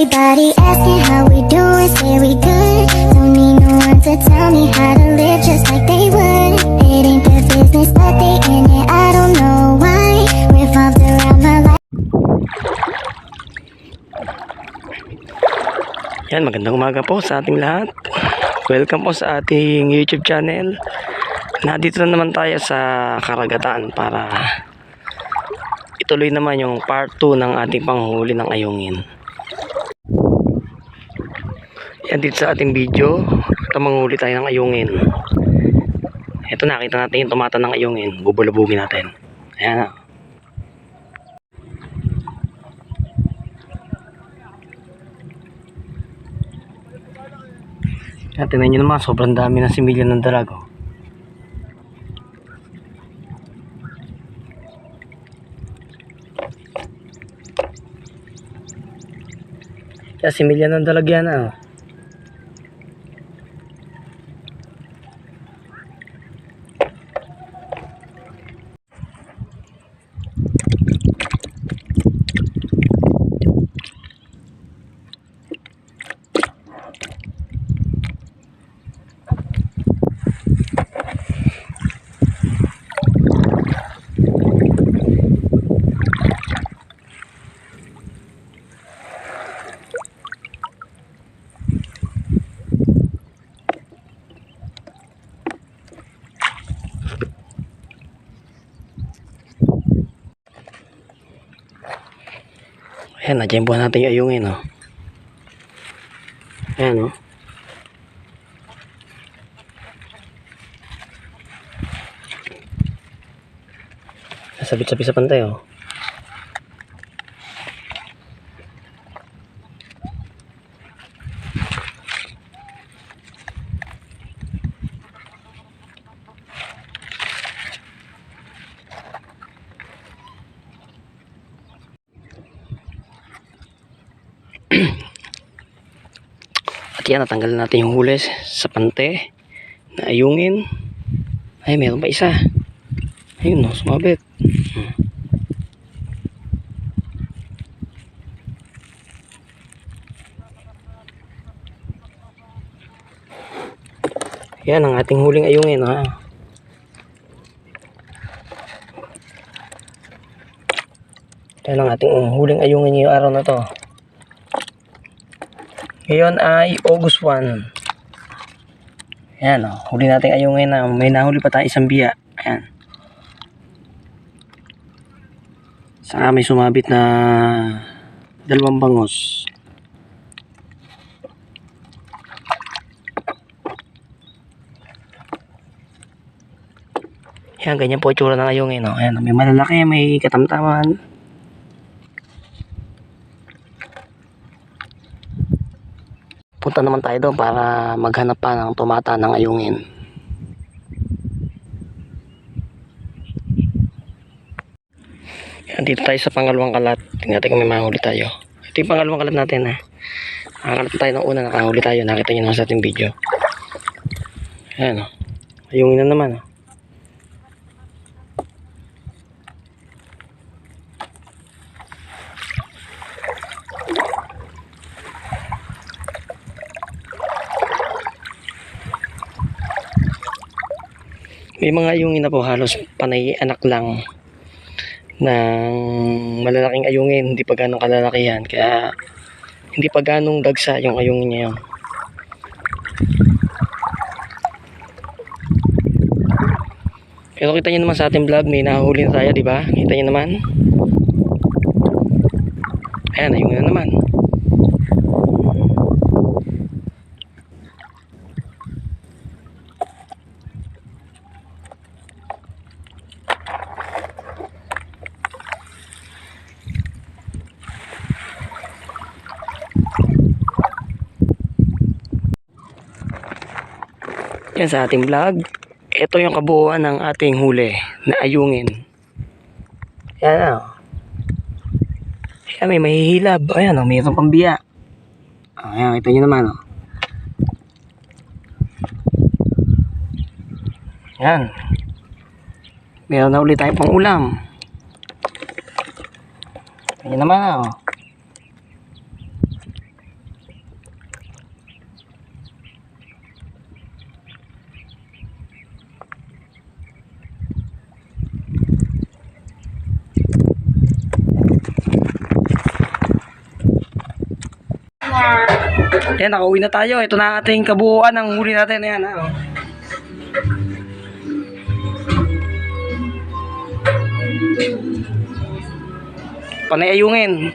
Everybody asking how we doing, say we good. Don't need no one to tell me how to live just like they would. It ain't their business, but they in it, I don't know why. Revolved around my life. Yan, magandang umaga po sa ating lahat. Welcome po sa ating YouTube channel. Nandito na naman tayo sa karagatan para ituloy naman yung part 2 ng ating panghuli ng ayungin. Yan, dito sa ating video, ito manghuli tayo ng ayungin. Ito, nakita natin yung tumata ng ayungin. Bubulabugin natin. Ayan na. Yan, tingnan nyo naman, sobrang dami ng similya ng dalago. Yan, similya ng dalagyan na. Ayan, nadyan natin yung ayungin, oh. Ayan, oh. Nasabit-sabit sa pantay, oh. At yan, natanggal natin yung huli sa pante na ayungin. Ay, meron pa isa. Ayun, no, sumabit. Yan ang ating huling ayungin, ha. Yan ang ating huling ayungin ngayong araw na to. Ngayon ay August 1. Ayan, oh, huli natin ayungin na. May nahuli pa tayo isang biya. Ayan. Saka may sumabit na 2 bangos. Ayan, ganyan po itsura ng ayungin, oh. Ayan, may malalaki, may katamtaman. Punta naman tayo doon para maghanap pa ng tumata ng ayungin. Yan, dito tayo sa pangalawang kalat. Tingnan natin kung may mahuli tayo. Ito yung pangalawang kalat natin, ha. Nakakalap tayo ng una, nakahuli tayo. Nakita nyo naman sa ating video. Ayan, oh. Ayungin na naman, oh. May mga ayungin na po halos panay anak lang ng malalaking ayungin, hindi pa ganong kalalakihan, kaya hindi pa ganong dagsa yung ayungin niya yun. Pero kita nyo naman sa ating vlog, may nahuli na tayo, di ba? Kita nyo naman. Ayan, ayungin na naman. Yan sa ating vlog. Ito yung kabuuan ng ating huli na ayungin. Yan o. Yan, may mahihilab. Ayan o, mayroong pambiya. Ayan, kita nyo naman o. Yan. Meron na ulit tayong pang ulam. Ayan naman o. Ayan, nakauwi na tayo. Ito na ating kabuuan ng huli natin. Ayan, ha. Oh. Panay ayungin.